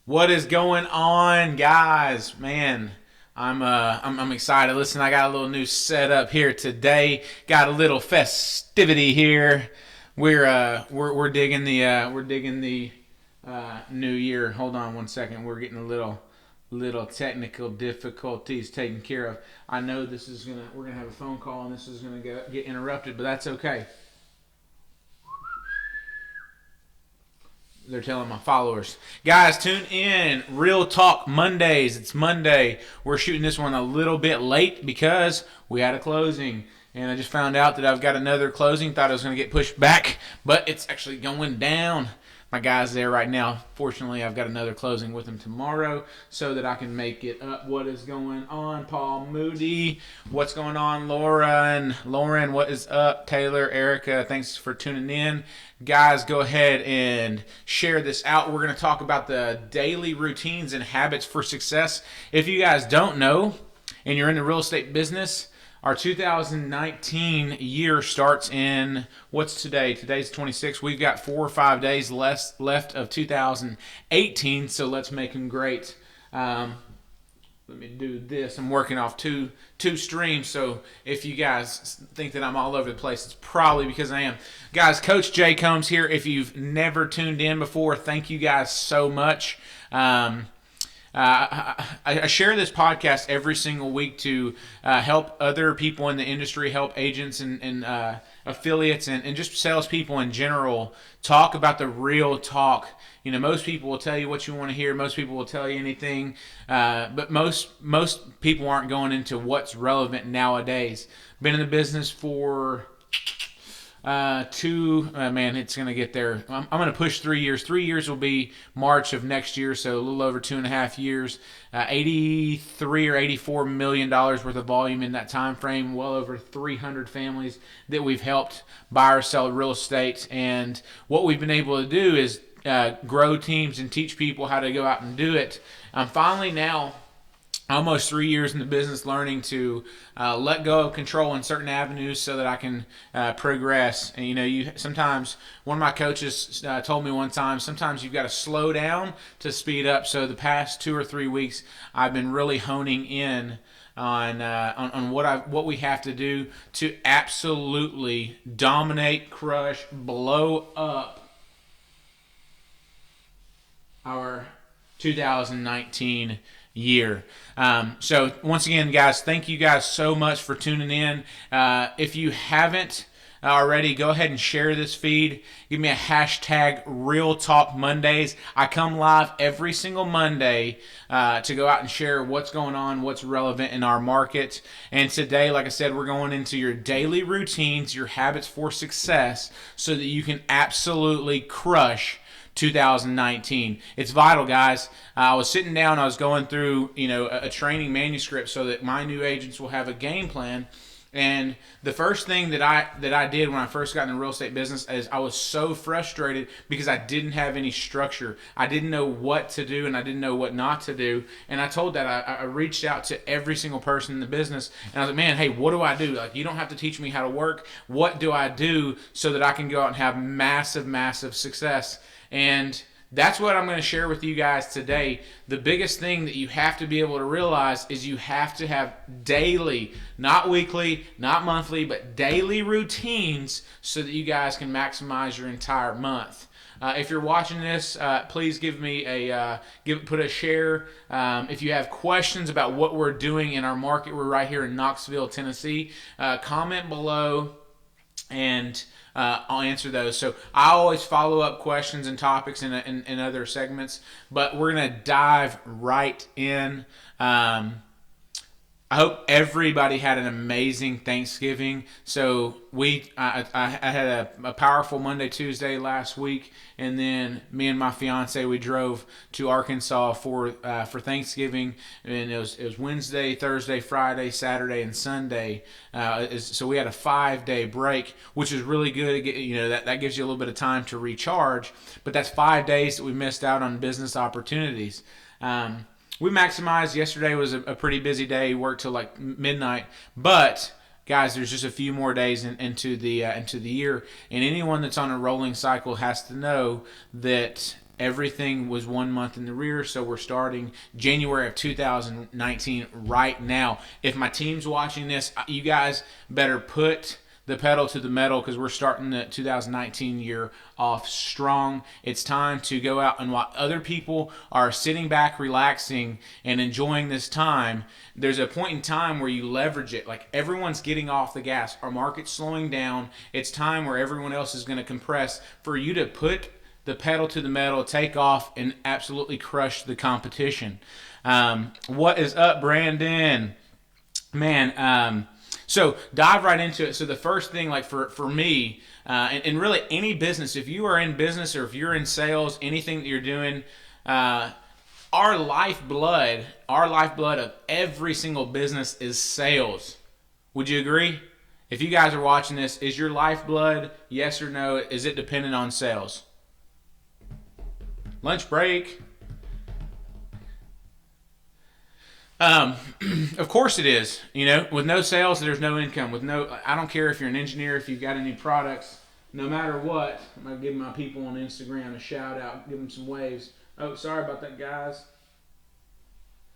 What is going on, guys? Man, I'm excited. Listen, I got a little new setup here today. Got a little festivity here. We're digging the new year. Hold on one second. We're getting a little technical difficulties taken care of. I know we're gonna have a phone call and this is gonna get interrupted, but that's okay. They're telling my followers. Guys, tune in. Real Talk Mondays. It's Monday. We're shooting this one a little bit late because we had a closing. And I just found out that I've got another closing. Thought it was going to get pushed back, but it's actually going down. My guy's there right now. Fortunately, I've got another closing with him tomorrow so that I can make it up. What is going on, Paul Moody? What's going on, Lauren? What is up, Taylor, Erica? Thanks for tuning in. Guys, go ahead and share this out. We're going to talk about the daily routines and habits for success. If you guys don't know and you're in the real estate business, our 2019 year starts in, what's today? Today's 26th. We've got 4 or 5 days left of 2018, so let's make them great. Let me do this. I'm working off two streams, so if you guys think that I'm all over the place, it's probably because I am. Guys, Coach Jay Combs here. If you've never tuned in before, thank you guys so much. I share this podcast every single week to help other people in the industry, help agents and affiliates and just salespeople in general talk about the real talk. You know, most people will tell you what you want to hear. Most people will tell you anything, but most people aren't going into what's relevant nowadays. Been in the business for man, it's going to get there. I'm going to push 3 years. 3 years will be March of next year, so a little over 2.5 years. 83 or 84 million dollars worth of volume in that time frame. Well over 300 families that we've helped buy or sell real estate. And what we've been able to do is grow teams and teach people how to go out and do it. I'm finally now almost 3 years in the business learning to let go of control in certain avenues so that I can progress. And sometimes one of my coaches told me one time, sometimes you've got to slow down to speed up. So the past 2 or 3 weeks, I've been really honing in on what we have to do to absolutely dominate, crush, blow up our 2019 year. So once again, guys, thank you guys so much for tuning in. If you haven't already, go ahead and share this feed. Give me a hashtag Real Talk Mondays. I come live every single Monday to go out and share what's going on, what's relevant in our market. And today, like I said, we're going into your daily routines, your habits for success, so that you can absolutely crush 2019. It's vital, guys. I was sitting down, I was going through, a training manuscript so that my new agents will have a game plan. And the first thing that I did when I first got in the real estate business is I was so frustrated because I didn't have any structure. I didn't know what to do and I didn't know what not to do. And I told that I reached out to every single person in the business and I was like, man, hey, what do I do? Like, you don't have to teach me how to work. What do I do so that I can go out and have massive, massive success? And that's what I'm going to share with you guys today. The biggest thing that you have to be able to realize is you have to have daily, not weekly, not monthly, but daily routines so that you guys can maximize your entire month. If you're watching this, please give me put a share. If you have questions about what we're doing in our market, we're right here in Knoxville, Tennessee. Comment below and I'll answer those. So I always follow up questions and topics in other segments, but we're going to dive right in. I hope everybody had an amazing Thanksgiving. So I had a powerful Monday, Tuesday last week, and then me and my fiance, we drove to Arkansas for Thanksgiving, and it was Wednesday, Thursday, Friday, Saturday, and Sunday. So we had a 5-day break, which is really good. That gives you a little bit of time to recharge, but that's 5 days that we missed out on business opportunities. We maximized. Yesterday was a pretty busy day. Worked till like midnight. But guys, there's just a few more days into the year, and anyone that's on a rolling cycle has to know that Everything was 1 month in the rear, so we're starting January of 2019 right now. If my team's watching this, you guys better put the pedal to the metal because we're starting the 2019 year off strong. It's time to go out, and while other people are sitting back, relaxing, and enjoying this time, there's a point in time where you leverage it. Like everyone's getting off the gas. Our market's slowing down. It's time where everyone else is going to compress for you to put the pedal to the metal, take off, and absolutely crush the competition. What is up, Brandon? Man, so dive right into it. So the first thing, like for me, and really any business, if you are in business or if you're in sales, anything that you're doing, our lifeblood of every single business is sales. Would you agree? If you guys are watching this, is your lifeblood, yes or no? Is it dependent on sales? Lunch break. Of course it is. With no sales, there's no income. I don't care if you're an engineer, if you've got any products, no matter what. I'm gonna give my people on Instagram a shout out, give them some waves. Oh, sorry about that, guys.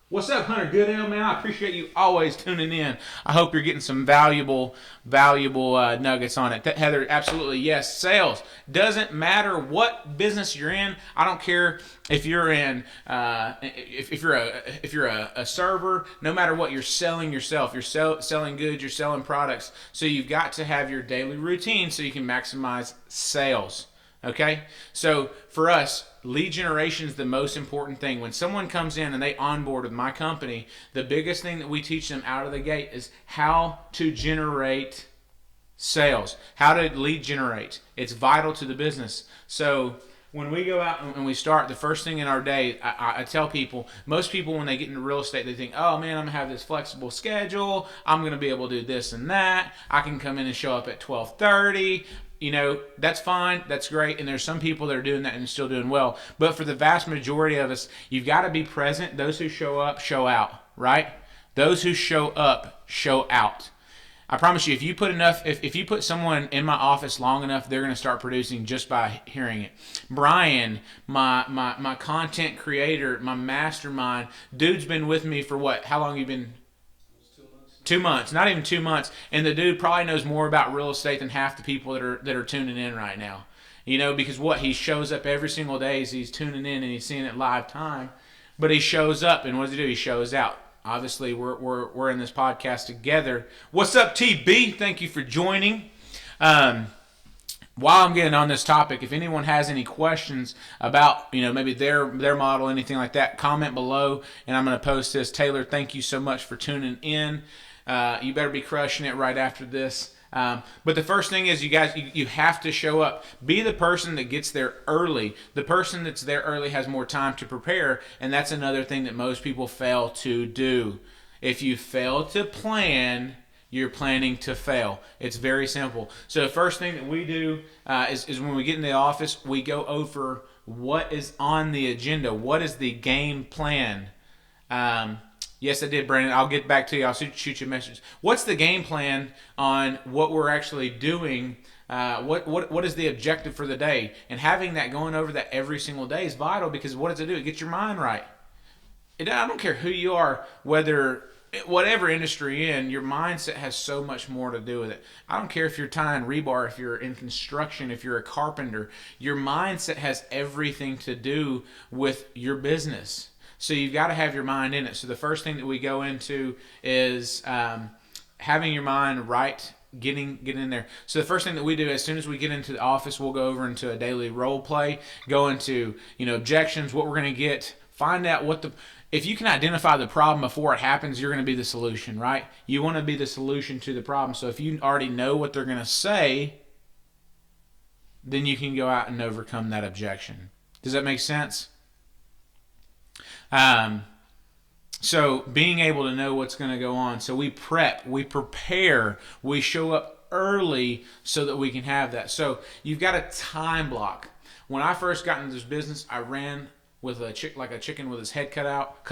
What's up, Hunter Goodell, man? I appreciate you always tuning in. I hope you're getting some valuable nuggets on it. Heather, absolutely, yes. Sales doesn't matter what business you're in. I don't care if you're in if you're a server. No matter what, you're selling yourself. You're selling goods. You're selling products. So you've got to have your daily routine so you can maximize sales. Okay, so for us, lead generation is the most important thing. When someone comes in and they onboard with my company, the biggest thing that we teach them out of the gate is how to generate sales, how to lead generate. It's vital to the business. So when we go out and we start, the first thing in our day, I tell people, most people when they get into real estate, they think, oh man, I'm going to have this flexible schedule. I'm going to be able to do this and that. I can come in and show up at 12:30. That's fine. That's great. And there's some people that are doing that and still doing well. But for the vast majority of us, you've got to be present. Those who show up, show out, right? Those who show up, show out. I promise you, if you put someone in my office long enough, they're going to start producing just by hearing it. Brian, my content creator, my mastermind, dude's been with me for what? How long have you been? 2 months, not even 2 months, and the dude probably knows more about real estate than half the people that are tuning in right now. Because he shows up every single day as he's tuning in and he's seeing it live time, but he shows up, and what does he do? He shows out. Obviously, we're in this podcast together. What's up, TB? Thank you for joining. While I'm getting on this topic, if anyone has any questions about, maybe their model, anything like that, comment below, and I'm going to post this. Taylor, thank you so much for tuning in. You better be crushing it right after this. But the first thing is, you guys, you have to show up. Be the person that gets there early. The person that's there early has more time to prepare, and that's another thing that most people fail to do. If you fail to plan, you're planning to fail. It's very simple. So the first thing that we do is when we get in the office, we go over what is on the agenda. What is the game plan? Yes, I did, Brandon. I'll get back to you. I'll shoot you a message. What's the game plan on what we're actually doing? What is the objective for the day? And having that, going over that every single day is vital, because what does it do? It gets your mind right. I don't care who you are, whatever industry you're in, your mindset has so much more to do with it. I don't care if you're tying rebar, if you're in construction, if you're a carpenter. Your mindset has everything to do with your business. So you've got to have your mind in it. So the first thing that we go into is having your mind right, getting in there. So the first thing that we do, as soon as we get into the office, we'll go over into a daily role play, go into objections, what we're going to get, find out if you can identify the problem before it happens, you're going to be the solution, right? You want to be the solution to the problem. So if you already know what they're going to say, then you can go out and overcome that objection. Does that make sense? So being able to know what's going to go on. So we prep, we prepare, we show up early so that we can have that. So you've got a time block. When I first got into this business, I ran with like a chicken with his head cut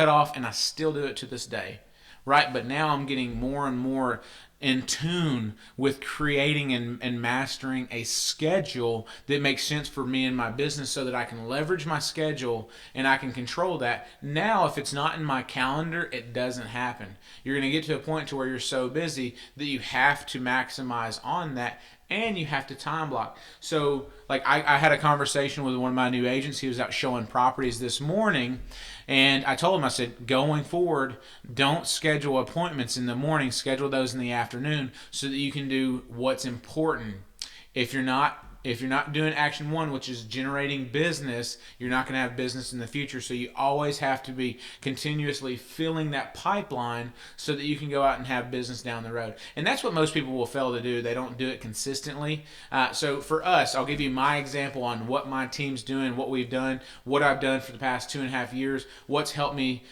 off, and I still do it to this day. right? But now I'm getting more and more in tune with creating and mastering a schedule that makes sense for me and my business so that I can leverage my schedule and I can control that. Now, if it's not in my calendar, it doesn't happen. You're going to get to a point to where you're so busy that you have to maximize on that, and you have to time block. So like I had a conversation with one of my new agents. He was out showing properties this morning, and I told him, I said, going forward, don't schedule appointments in the morning, schedule those in the afternoon so that you can do what's important. If you're not doing action one, which is generating business, you're not going to have business in the future. So you always have to be continuously filling that pipeline so that you can go out and have business down the road. And that's what most people will fail to do. They don't do it consistently. So for us, I'll give you my example on what my team's doing, what we've done, what I've done for the past 2.5 years, what's helped me,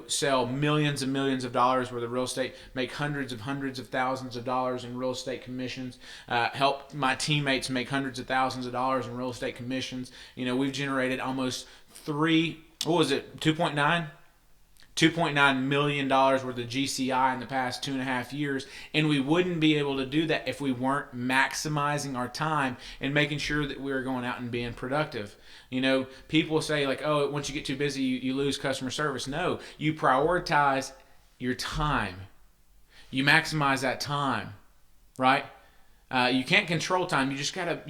sell millions and millions of dollars worth of real estate, make hundreds of thousands of dollars in real estate commissions, help my teammates make hundreds of thousands of dollars in real estate commissions. We've generated almost $2.9 million worth of GCI in the past 2.5 years, and we wouldn't be able to do that if we weren't maximizing our time and making sure that we were going out and being productive. People say like, oh, once you get too busy, you lose customer service. No, you prioritize your time. You maximize that time, right? You can't control time. You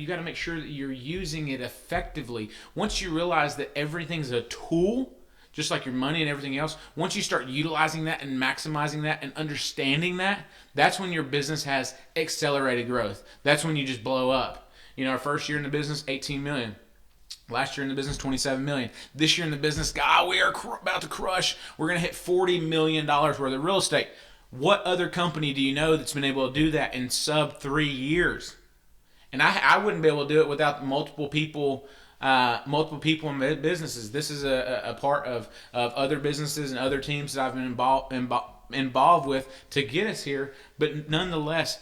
gotta make sure that you're using it effectively. Once you realize that everything's a tool, just like your money and everything else, once you start utilizing that and maximizing that and understanding that, that's when your business has accelerated growth. That's when you just blow up. Our first year in the business, 18 million. Last year in the business, 27 million. This year in the business, God, we are about to crush. We're going to hit $40 million worth of real estate. What other company do you know that's been able to do that in sub 3 years? And I wouldn't be able to do it without multiple people in businesses. This is a part of other businesses and other teams that I've been involved with to get us here. But nonetheless,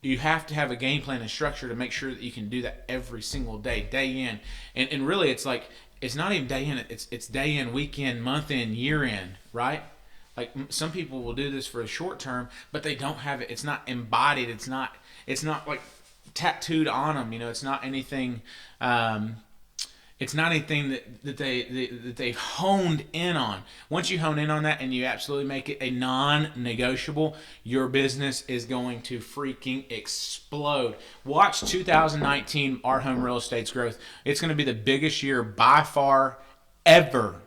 you have to have a game plan and structure to make sure that you can do that every single day, day in. And really, it's like, it's not even day in, it's day in, week in, month in, year in, right? Like some people will do this for a short term, but they don't have it. It's not embodied. It's not like tattooed on them. It's not anything. It's not anything that they've honed in on. Once you hone in on that and you absolutely make it a non-negotiable, your business is going to freaking explode. Watch 2019 Our Home Real Estate's growth. It's going to be the biggest year by far ever.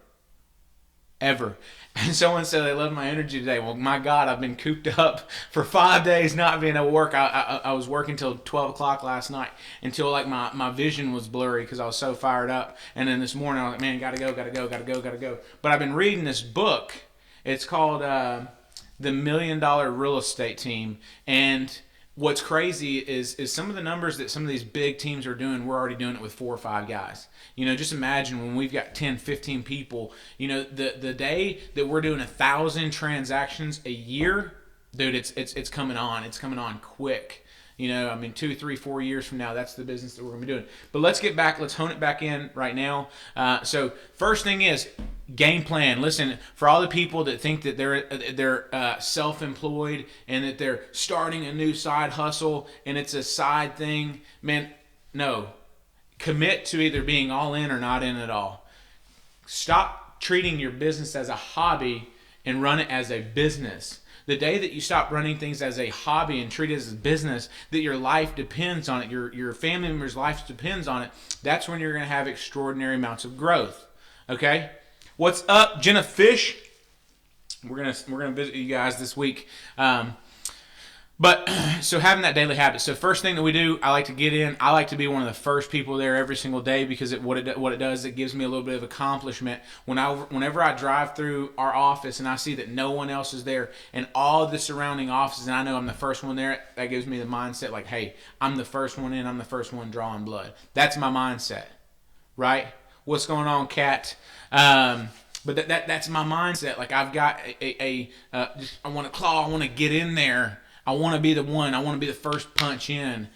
And someone said they love my energy today. Well, my God, I've been cooped up for 5 days not being able to work. I was working till 12 o'clock last night until like my vision was blurry because I was so fired up. And then this morning I was like, man, gotta go. But I've been reading this book. It's called The $1 Million Real Estate Team. And what's crazy is some of the numbers that some of these big teams are doing, we're already doing it with 4 or 5 guys. Just imagine when we've got 10, 15 people, the day that we're doing 1,000 transactions a year, dude, it's coming on. It's coming on quick. 2, 3, 4 years from now, that's the business that we're going to be doing. But let's hone it back in right now. So first thing is game plan. Listen, for all the people that think that they're self-employed and that they're starting a new side hustle and it's a side thing, man, no. Commit to either being all in or not in at all. Stop treating your business as a hobby and run it as a business. The day that you stop running things as a hobby and treat it as a business, that your life depends on it, your family member's life depends on it, that's when you're going to have extraordinary amounts of growth. Okay? What's up, Jenna Fish? We're gonna visit you guys this week. But so having that daily habit. So first thing that we do, I like to get in. I like to be one of the first people there every single day because what it does, it gives me a little bit of accomplishment. Whenever I drive through our office and I see that no one else is there and all the surrounding offices, and I know I'm the first one there, that gives me the mindset like, hey, I'm the first one in. I'm the first one drawing blood. That's my mindset, right? What's going on, Kat? But that's my mindset. Like I've got I want to claw. I want to get in there. I want to be the one. I want to be the first punch in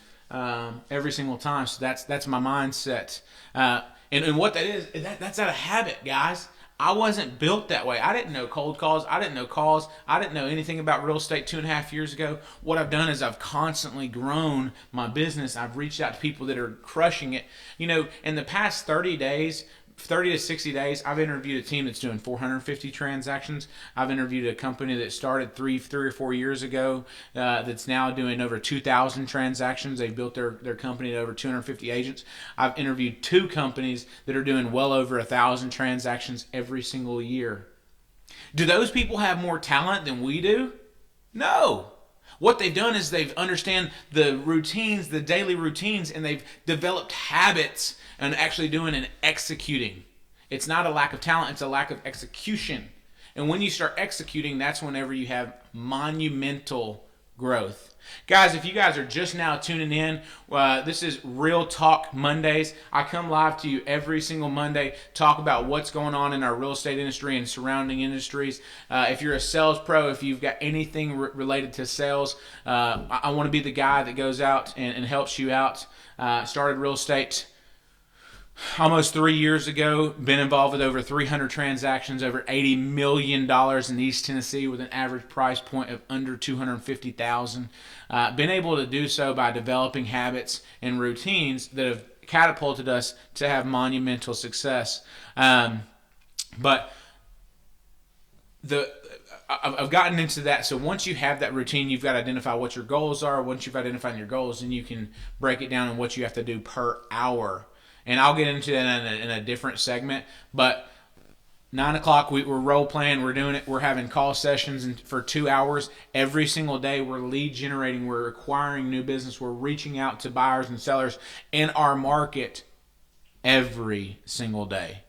every single time. So that's my mindset. And what that is, that's out of habit, guys. I wasn't built that way. I didn't know cold calls. I didn't know calls. I didn't know anything about real estate 2.5 years ago. What I've done is I've constantly grown my business. I've reached out to people that are crushing it. In the past 30 to 60 days, I've interviewed a team that's doing 450 transactions. I've interviewed a company that started three or 4 years ago that's now doing over 2,000 transactions. They've built their company to over 250 agents. I've interviewed 2 companies that are doing well over 1,000 transactions every single year. Do those people have more talent than we do? No. What they've done is they've understand the routines, the daily routines, and they've developed habits and actually doing and executing. It's not a lack of talent, it's a lack of execution. And when you start executing, that's whenever you have monumental growth. Guys, if you guys are just now tuning in, this is Real Talk Mondays. I come live to you every single Monday, talk about what's going on in our real estate industry and surrounding industries. If you're a sales pro, if you've got anything related to sales, I want to be the guy that goes out and helps you out. Started real estate almost 3 years ago, been involved with over 300 transactions, over $80 million in East Tennessee with an average price point of under $250,000. Been able to do so by developing habits and routines that have catapulted us to have monumental success. But I've gotten into that. So once you have that routine, you've got to identify what your goals are. Once you've identified your goals, then you can break it down in what you have to do per hour. And I'll get into that in a different segment. But 9 o'clock, we're role playing. We're doing it. We're having call sessions for 2 hours every single day. We're lead generating. We're acquiring new business. We're reaching out to buyers and sellers in our market every single day.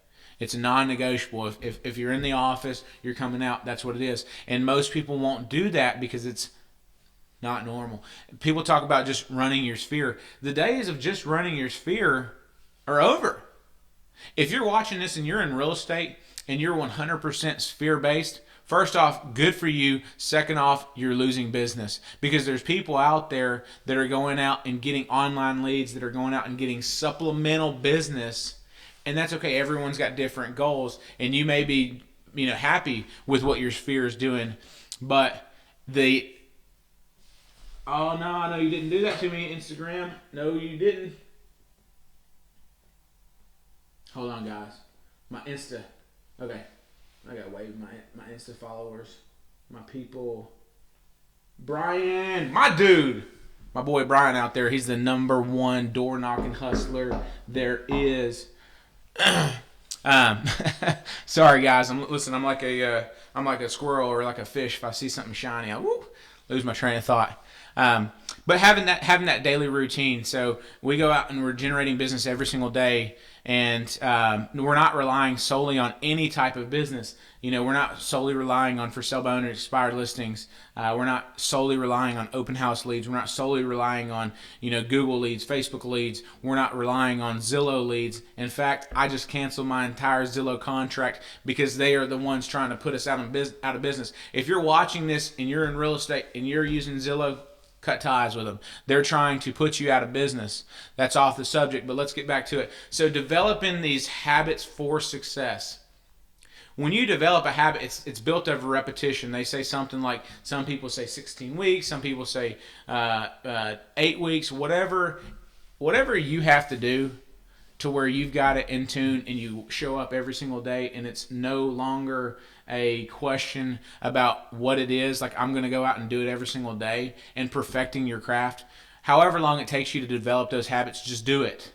It's non-negotiable. If you're in the office, you're coming out. That's what it is. And most people won't do that because it's not normal. People talk about just running your sphere. The days of just running your sphere are over. If you're watching this and you're in real estate and you're 100% sphere-based, first off, good for you. Second off, you're losing business because there's people out there that are going out and getting online leads, that are going out and getting supplemental business, and that's okay. Everyone's got different goals, and you may be, happy with what your sphere is doing, but oh no, you didn't do that to me, Instagram. No, you didn't. Hold on, guys. My Insta. Okay. I got to wave my Insta followers. My people. Brian. My dude. My boy Brian out there. He's the #1 door knocking hustler there is. Sorry, guys. I'm like a squirrel or like a fish. If I see something shiny, I lose my train of thought. But having that daily routine. So we go out and we're generating business every single day. And we're not relying solely on any type of business. We're not solely relying on for sale by owner expired listings. We're not solely relying on open house leads. We're not solely relying on Google leads, Facebook leads. We're not relying on Zillow leads. In fact, I just canceled my entire Zillow contract because they are the ones trying to put us out of business. If you're watching this and you're in real estate and you're using Zillow, cut ties with them. They're trying to put you out of business. That's off the subject, but let's get back to it. So developing these habits for success. When you develop a habit, it's built over repetition. They say something like, some people say 16 weeks, some people say 8 weeks, whatever you have to do to where you've got it in tune and you show up every single day and it's no longer a question about what it is, like I'm going to go out and do it every single day, and perfecting your craft. However long it takes you to develop those habits, just do it.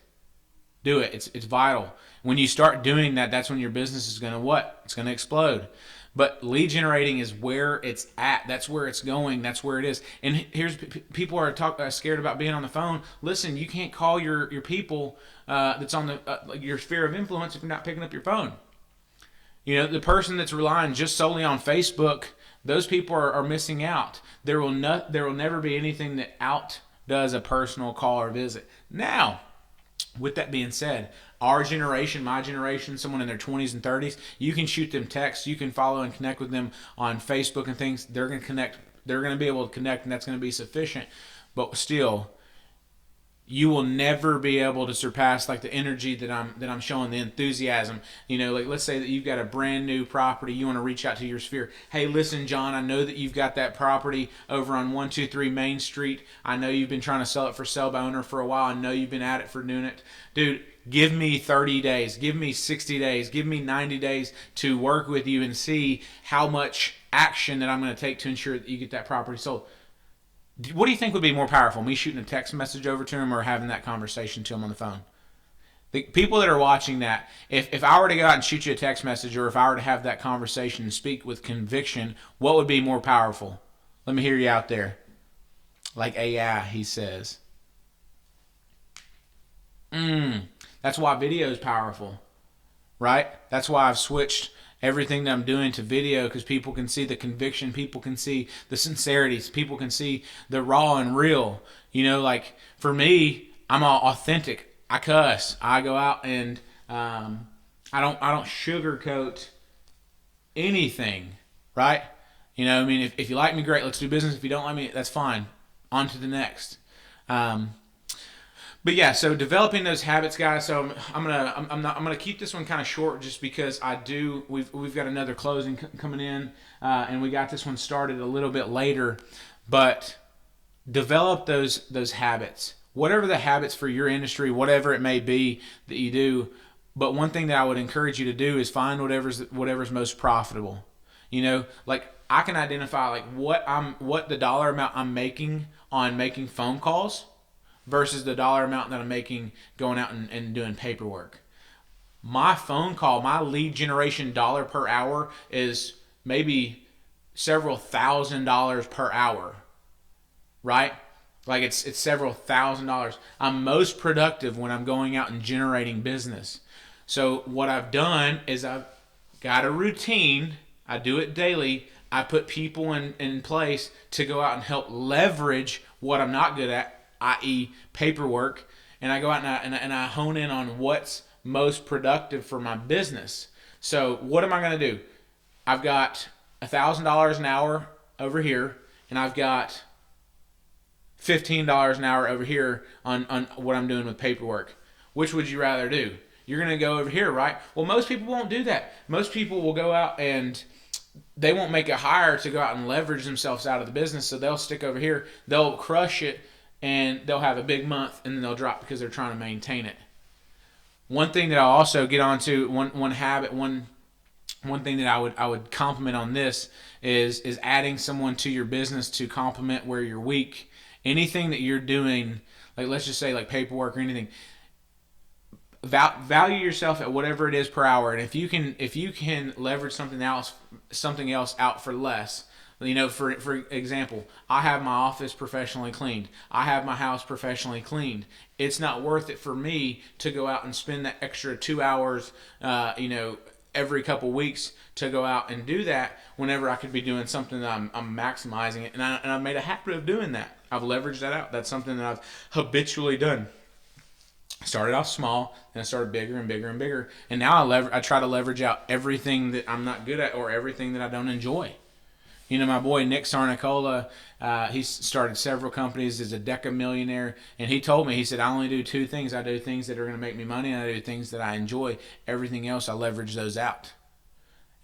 Do it. It's vital. When you start doing that, that's when your business is going to what? It's going to explode. But lead generating is where it's at. That's where it's going. That's where it is. And here's people are scared about being on the phone. Listen, you can't call your people that's on your sphere of influence if you're not picking up your phone. The person that's relying just solely on Facebook, those people are missing out. There will never be anything that outdoes a personal call or visit. Now, with that being said, our generation, my generation, someone in their 20s and 30s, you can shoot them texts, you can follow and connect with them on Facebook and things. They're going to connect. They're going to be able to connect, and that's going to be sufficient. But still, you will never be able to surpass like the energy that I'm showing, the enthusiasm. Like let's say that you've got a brand new property, you want to reach out to your sphere. Hey, listen, John, I know that you've got that property over on 123 Main Street. I know you've been trying to sell it for sale by owner for a while. I know you've been at it for doing it. Dude, give me 30 days, give me 60 days, give me 90 days to work with you and see how much action that I'm going to take to ensure that you get that property sold. What do you think would be more powerful, me shooting a text message over to him or having that conversation to him on the phone? The people that are watching that, if I were to go out and shoot you a text message, or if I were to have that conversation and speak with conviction, what would be more powerful? Let me hear you out there. Like AI, he says. That's why video is powerful, right? That's why I've switched everything that I'm doing to video, because people can see the conviction, people can see the sincerity, people can see the raw and real. Like for me, I'm all authentic. I cuss. I go out and I don't sugarcoat anything, right? If you like me, great, let's do business. If you don't like me, that's fine. On to the next. But yeah, so developing those habits, guys. So I'm gonna keep this one kind of short, just because we've got another closing coming in, and we got this one started a little bit later. But develop those habits, whatever the habits for your industry, whatever it may be that you do. But one thing that I would encourage you to do is find whatever's most profitable. Like I can identify like what the dollar amount I'm making on making phone calls versus the dollar amount that I'm making going out and doing paperwork. My phone call, my lead generation dollar per hour is maybe several $1,000s per hour, right? Like it's several $1,000s. I'm most productive when I'm going out and generating business. So what I've done is I've got a routine. I do it daily. I put people in place to go out and help leverage what I'm not good at, i.e. paperwork, and I go out and I hone in on what's most productive for my business. So what am I going to do? I've got $1,000 an hour over here, and I've got $15 an hour over here on what I'm doing with paperwork. Which would you rather do? You're going to go over here, right? Well, most people won't do that. Most people will go out and they won't make a hire to go out and leverage themselves out of the business, so they'll stick over here. They'll crush it, and they'll have a big month, and then they'll drop because they're trying to maintain it. One thing that I'll also get onto, one habit, one thing that I would compliment on this is adding someone to your business to complement where you're weak. Anything that you're doing, like let's just say like paperwork or anything, value yourself at whatever it is per hour. And if you can leverage something else out for less. For example, I have my office professionally cleaned. I have my house professionally cleaned. It's not worth it for me to go out and spend that extra 2 hours, every couple weeks to go out and do that whenever I could be doing something that I'm maximizing it. And I've made a habit of doing that. I've leveraged that out. That's something that I've habitually done. I started off small, and I started bigger and bigger and bigger. And now I try to leverage out everything that I'm not good at or everything that I don't enjoy. My boy Nick Sarnicola, he's started several companies, is a Deca millionaire, and he told me, he said, I only do two things. I do things that are going to make me money, and I do things that I enjoy. Everything else, I leverage those out.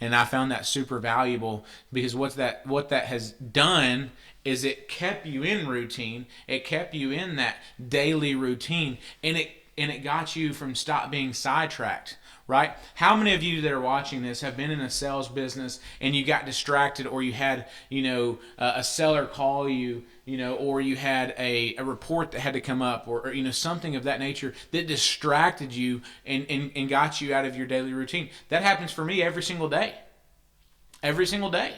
And I found that super valuable, because what that has done is it kept you in routine. It kept you in that daily routine, and it got you from stop being sidetracked. Right? How many of you that are watching this have been in a sales business and you got distracted, or you had, a seller call you, or you had a report that had to come up, or something of that nature that distracted you and got you out of your daily routine? That happens for me every single day. Every single day.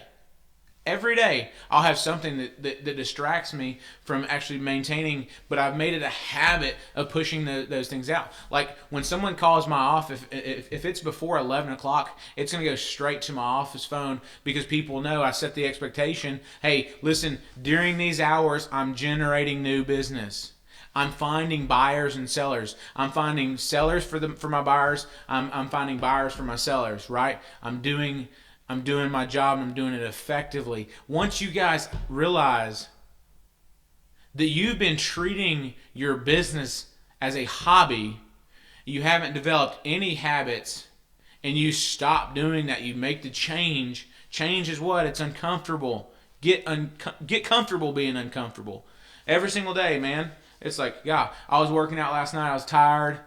Every day I'll have something that distracts me from actually maintaining, but I've made it a habit of pushing those things out. Like when someone calls my office, if it's before 11 o'clock, it's going to go straight to my office phone, because people know I set the expectation. Hey, listen, during these hours, I'm generating new business. I'm finding buyers and sellers. I'm finding sellers for my buyers. I'm finding buyers for my sellers, right? I'm doing my job, and I'm doing it effectively. Once you guys realize that you've been treating your business as a hobby, you haven't developed any habits, and you stop doing that, you make the change. Change is what? It's uncomfortable. Get comfortable being uncomfortable. Every single day, man. It's like, yeah, I was working out last night, I was tired,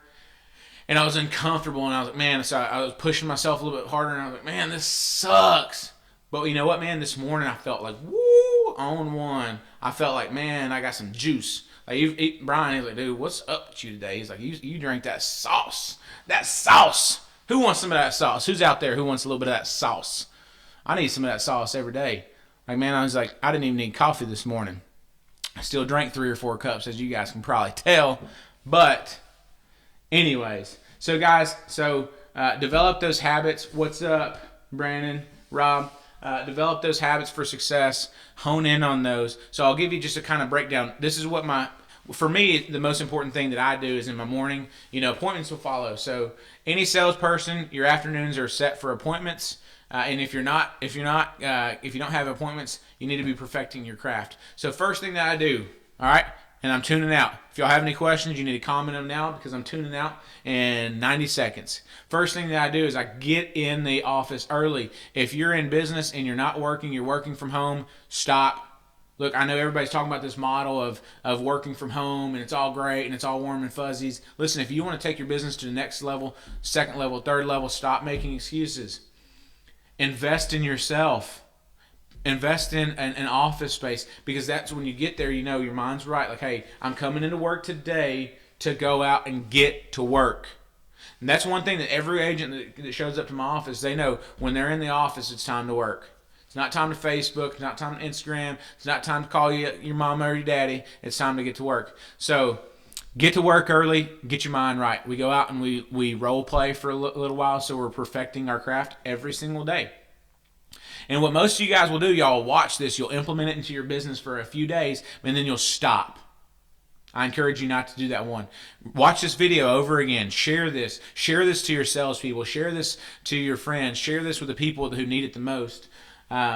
and I was uncomfortable, and I was like, man, so I was pushing myself a little bit harder, and I was like, man, this sucks. But you know what, man? This morning I felt like, woo, on one. I felt like, man, I got some juice. Like Brian, he's like, dude, what's up with you today? He's like, you drank that sauce. That sauce. Who wants some of that sauce? Who's out there who wants a little bit of that sauce? I need some of that sauce every day. Like, man, I was like, I didn't even need coffee this morning. I still drank 3 or 4 cups, as you guys can probably tell. But anyways, so guys, develop those habits. What's up, Brandon, Rob? Develop those habits for success. Hone in on those. So I'll give you just a kind of breakdown. This is what for me, the most important thing that I do is in my morning. Appointments will follow. So any salesperson, your afternoons are set for appointments. And if you don't have appointments, you need to be perfecting your craft. So first thing that I do, all right, and I'm tuning out. If y'all have any questions, you need to comment them now because I'm tuning out in 90 seconds. First thing that I do is I get in the office early. If you're in business and you're not working, you're working from home, stop. Look, I know everybody's talking about this model of working from home and it's all great and it's all warm and fuzzies. Listen, if you want to take your business to the next level, second level, third level, stop making excuses. Invest in yourself. Invest in an office space, because that's when you get there, your mind's right. Like, hey, I'm coming into work today to go out and get to work. And that's one thing that every agent that shows up to my office, they know when they're in the office, it's time to work. It's not time to Facebook. It's not time to Instagram. It's not time to call your mom or your daddy. It's time to get to work. So get to work early. Get your mind right. We go out and we role play for a little while, so we're perfecting our craft every single day. And what most of you guys will do, y'all watch this. You'll implement it into your business for a few days, and then you'll stop. I encourage you not to do that one. Watch this video over again. Share this. Share this to your salespeople. Share this to your friends. Share this with the people who need it the most.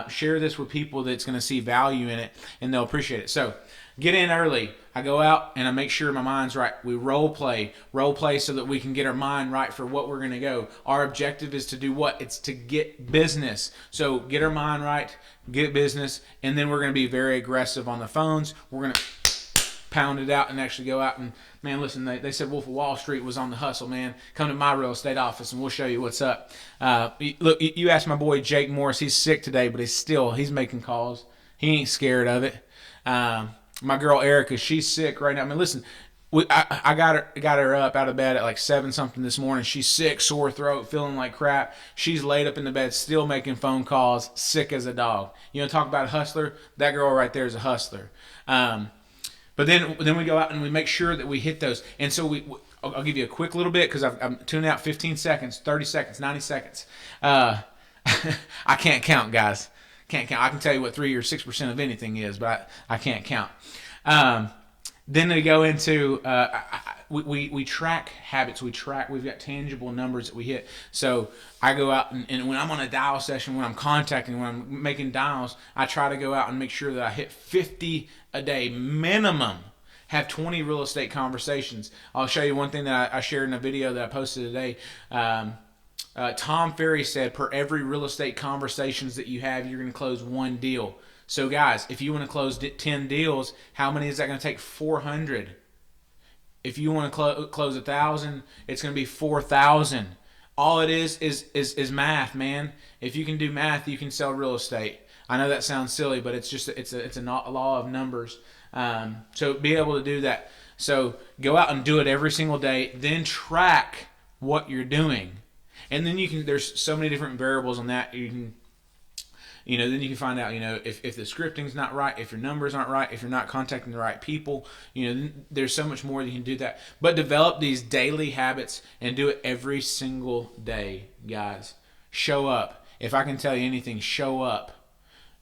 Share this with people that's going to see value in it, and they'll appreciate it. So get in early. I go out and I make sure my mind's right. We role play so that we can get our mind right for what we're going to go. Our objective is to do what? It's to get business. So get our mind right, get business, and then we're going to be very aggressive on the phones. We're going to pound it out and actually go out and, man, listen, they said Wolf of Wall Street was on the hustle, man. Come to my real estate office and we'll show you what's up. Look, you asked my boy Jake Morris. He's sick today, but he's making calls. He ain't scared of it. My girl Erica, she's sick right now. I mean, listen, I got her up out of bed at like 7 something this morning. She's sick, sore throat, feeling like crap. She's laid up in the bed, still making phone calls, sick as a dog. Talk about a hustler. That girl right there is a hustler. But then we go out and we make sure that we hit those. And so I'll give you a quick little bit because I'm tuning out 15 seconds, 30 seconds, 90 seconds. I can't count, guys. Can't count. I can tell you what 3 or 6% of anything is, but I can't count. Then they go into we track habits. We've got tangible numbers that we hit. So I go out and when I'm on a dial session, when I'm contacting, when I'm making dials, I try to go out and make sure that I hit 50 a day minimum. Have 20 real estate conversations. I'll show you one thing that I shared in a video that I posted today. Tom Ferry said, per every real estate conversations that you have, you're going to close 1 deal. So guys, if you want to close 10 deals, how many is that going to take? 400. If you want to close 1,000, it's going to be 4,000. All it is math, man. If you can do math, you can sell real estate. I know that sounds silly, but it's a law of numbers. So be able to do that. So go out and do it every single day. Then track what you're doing. And then there's so many different variables on that. Then you can find out, if the scripting's not right, if your numbers aren't right, if you're not contacting the right people, there's so much more that you can do that. But develop these daily habits and do it every single day, guys. Show up. If I can tell you anything, show up.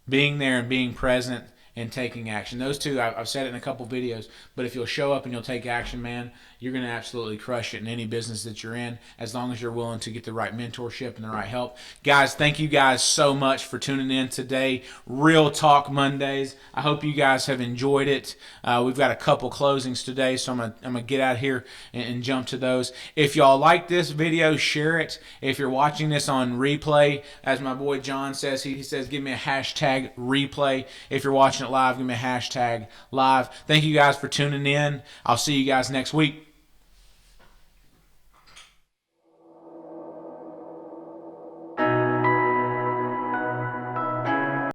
Being there and being present and taking action. Those two, I've said it in a couple videos, but if you'll show up and you'll take action, man, you're going to absolutely crush it in any business that you're in, as long as you're willing to get the right mentorship and the right help. Guys, thank you guys so much for tuning in today. Real Talk Mondays. I hope you guys have enjoyed it. We've got a couple closings today, so I'm gonna get out here and jump to those. If y'all like this video, share it. If you're watching this on replay, as my boy John says, he says, give me a hashtag replay. If you're watching it live, give me a hashtag live. Thank you guys for tuning in. I'll see you guys next week.